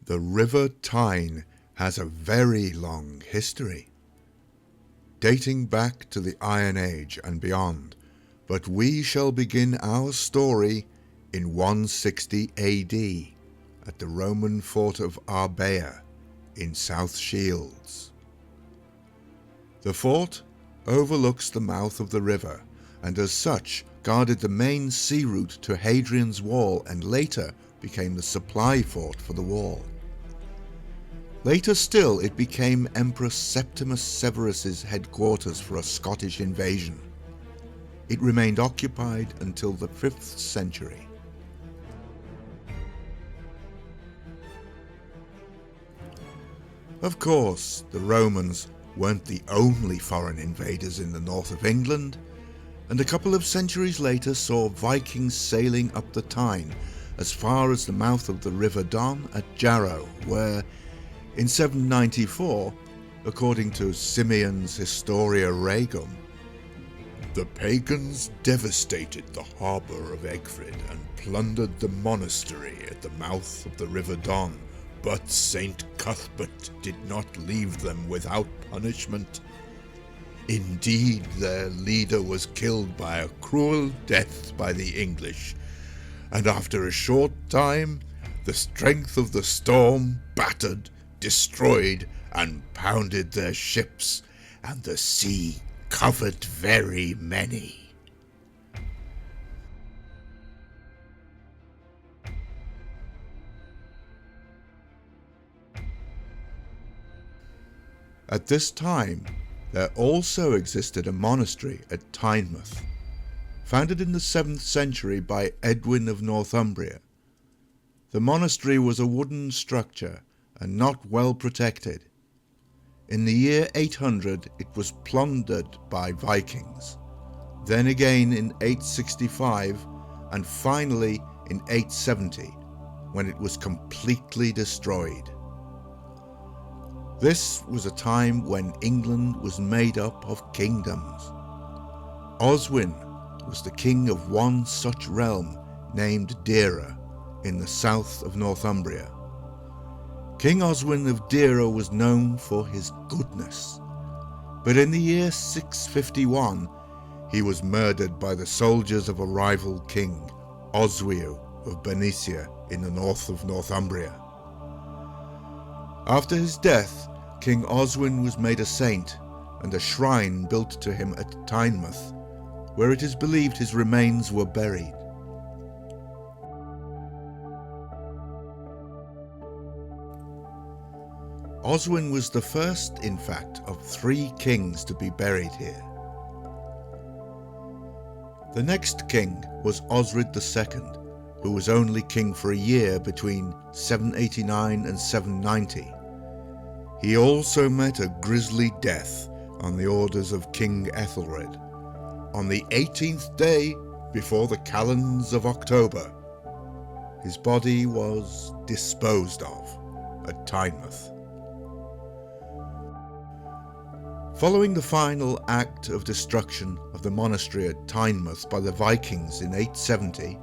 The River Tyne has a very long history, dating back to the Iron Age and beyond, but we shall begin our story in 160 AD at the Roman fort of Arbea in South Shields. The fort overlooks the mouth of the river and as such guarded the main sea route to Hadrian's Wall and later became the supply fort for the wall. Later still it became Emperor Septimus Severus's headquarters for a Scottish invasion. It remained occupied until the 5th century. Of course, the Romans weren't the only foreign invaders in the north of England, and a couple of centuries later saw Vikings sailing up the Tyne as far as the mouth of the River Don at Jarrow, where, in 794, according to Simeon's Historia Regum, the pagans devastated the harbour of Egfrid and plundered the monastery at the mouth of the River Don, but Saint Cuthbert did not leave them without punishment. Indeed, their leader was killed by a cruel death by the English, and after a short time, the strength of the storm battered, destroyed, and pounded their ships, and the sea covered very many. At this time, there also existed a monastery at Tynemouth, founded in the 7th century by Edwin of Northumbria. The monastery was a wooden structure and not well protected. In the year 800 it was plundered by Vikings, then again in 865 and finally in 870 when it was completely destroyed. This was a time when England was made up of kingdoms. Oswin was the king of one such realm named Deira in the south of Northumbria. King Oswin of Deira was known for his goodness, but in the year 651 he was murdered by the soldiers of a rival king, Oswiu of Bernicia in the north of Northumbria. After his death, King Oswin was made a saint and a shrine built to him at Tynemouth, where it is believed his remains were buried. Oswin was the first, in fact, of 3 kings to be buried here. The next king was Osred II, who was only king for a year between 789 and 790. He also met a grisly death on the orders of King Ethelred, on the 18th day before the calends of October. His body was disposed of at Tynemouth. Following the final act of destruction of the monastery at Tynemouth by the Vikings in 870,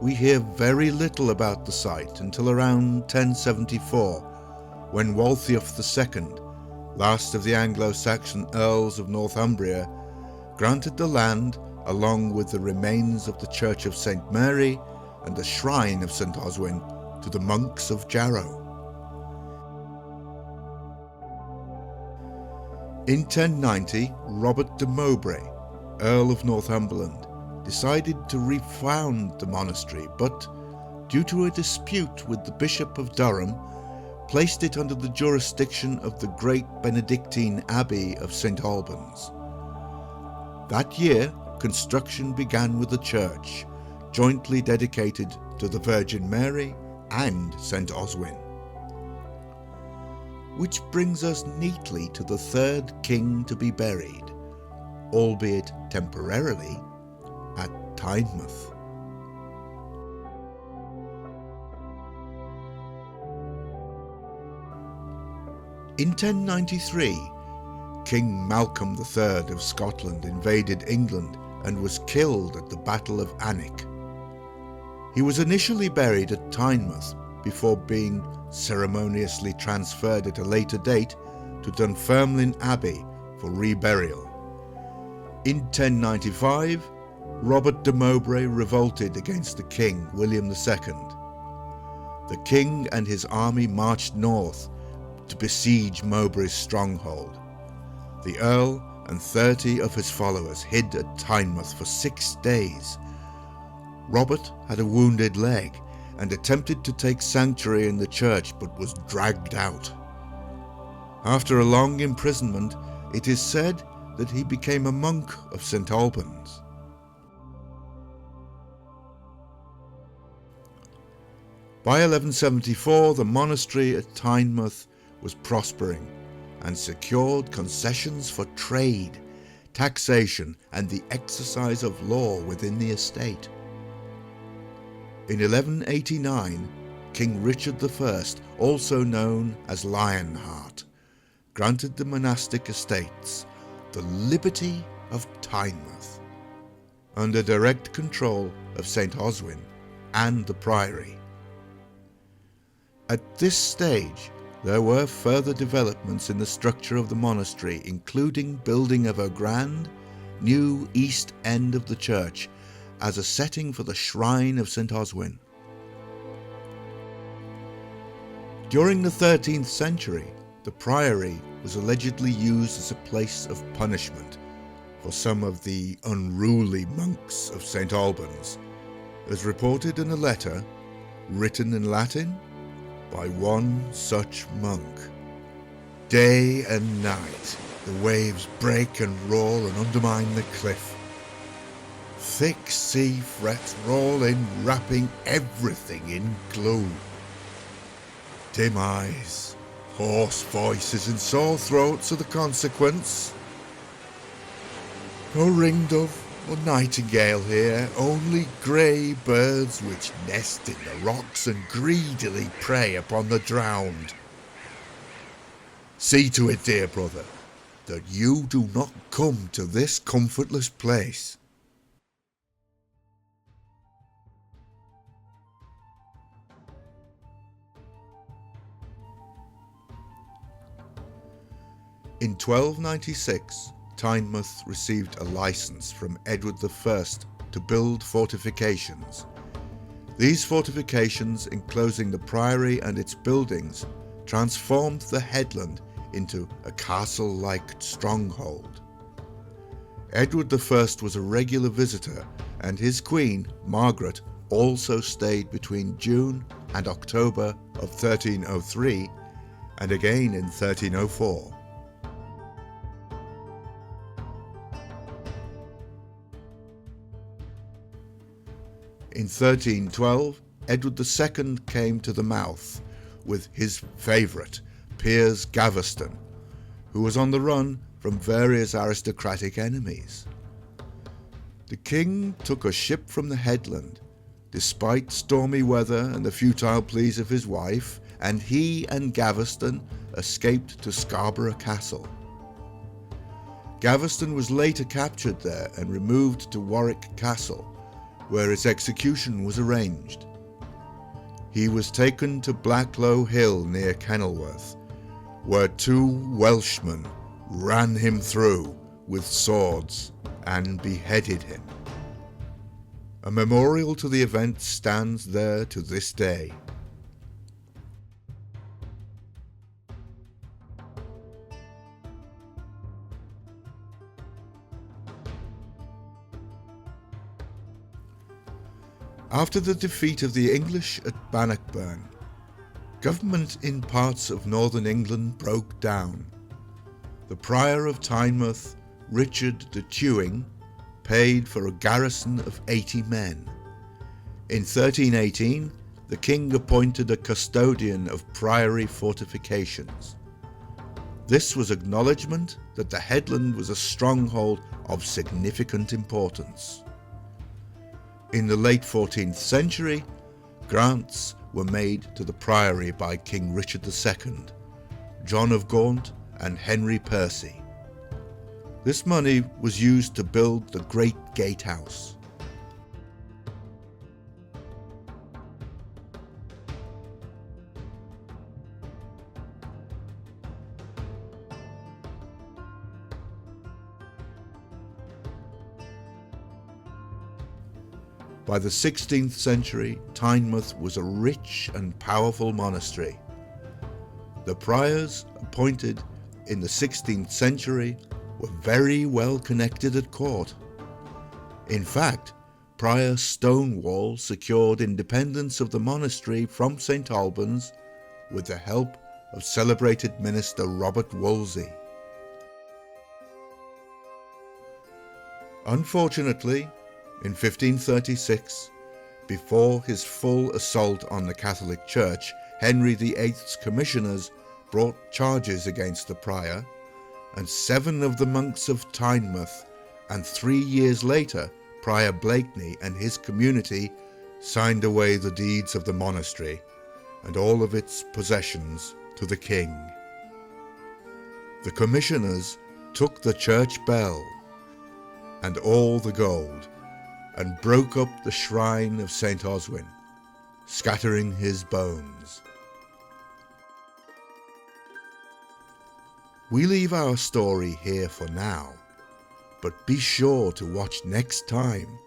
we hear very little about the site until around 1074, when Waltheof II, last of the Anglo-Saxon Earls of Northumbria, granted the land along with the remains of the Church of St. Mary and the shrine of St. Oswin to the monks of Jarrow. In 1090, Robert de Mowbray, Earl of Northumberland, decided to refound the monastery, but, due to a dispute with the Bishop of Durham, placed it under the jurisdiction of the great Benedictine Abbey of St. Albans. That year, construction began with the church, jointly dedicated to the Virgin Mary and St. Oswin. Which brings us neatly to the 3rd king to be buried, albeit temporarily, at Tynemouth. In 1093, King Malcolm III of Scotland invaded England and was killed at the Battle of Alnwick. He was initially buried at Tynemouth before being ceremoniously transferred at a later date to Dunfermline Abbey for reburial. In 1095, Robert de Mowbray revolted against the king, William II. The king and his army marched north to besiege Mowbray's stronghold. The Earl and 30 of his followers hid at Tynemouth for 6 days. Robert had a wounded leg and attempted to take sanctuary in the church but was dragged out. After a long imprisonment, it is said that he became a monk of St. Albans. By 1174, the monastery at Tynemouth was prospering and secured concessions for trade, taxation, and the exercise of law within the estate. In 1189, King Richard I, also known as Lionheart, granted the monastic estates the liberty of Tynemouth, under direct control of St. Oswin and the Priory. At this stage, there were further developments in the structure of the monastery, including building of a grand, new east end of the church as a setting for the shrine of St. Oswin. During the 13th century, the Priory was allegedly used as a place of punishment for some of the unruly monks of St. Albans, as reported in a letter written in Latin by one such monk. Day and night the waves break and roll and undermine the cliff. Thick sea frets roll in, wrapping everything in gloom. Dim eyes, hoarse voices and sore throats are the consequence. No ringdove or nightingale here, only grey birds which nest in the rocks and greedily prey upon the drowned. See to it, dear brother, that you do not come to this comfortless place. In 1296, Tynemouth received a license from Edward I to build fortifications. These fortifications, enclosing the Priory and its buildings, transformed the headland into a castle-like stronghold. Edward I was a regular visitor, and his queen, Margaret, also stayed between June and October of 1303, and again in 1304. In 1312, Edward II came to the mouth with his favourite, Piers Gaveston, who was on the run from various aristocratic enemies. The king took a ship from the headland, despite stormy weather and the futile pleas of his wife, and he and Gaveston escaped to Scarborough Castle. Gaveston was later captured there and removed to Warwick Castle, where his execution was arranged. He was taken to Blacklow Hill near Kenilworth, where 2 Welshmen ran him through with swords and beheaded him. A memorial to the event stands there to this day. After the defeat of the English at Bannockburn, government in parts of northern England broke down. The Prior of Tynemouth, Richard de Tewing, paid for a garrison of 80 men. In 1318, the king appointed a custodian of Priory fortifications. This was acknowledgement that the headland was a stronghold of significant importance. In the late 14th century, grants were made to the Priory by King Richard II, John of Gaunt and Henry Percy. This money was used to build the Great Gatehouse. By the 16th century, Tynemouth was a rich and powerful monastery. The priors appointed in the 16th century were very well connected at court. In fact, Prior Stonewall secured independence of the monastery from St. Albans with the help of celebrated minister Robert Wolsey. Unfortunately, in 1536, before his full assault on the Catholic Church, Henry VIII's commissioners brought charges against the prior, and 7 of the monks of Tynemouth, and 3 years later, Prior Blakeney and his community signed away the deeds of the monastery and all of its possessions to the king. The commissioners took the church bell and all the gold and broke up the shrine of St. Oswin, scattering his bones. We leave our story here for now, but be sure to watch next time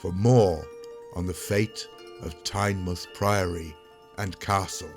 for more on the fate of Tynemouth Priory and Castle.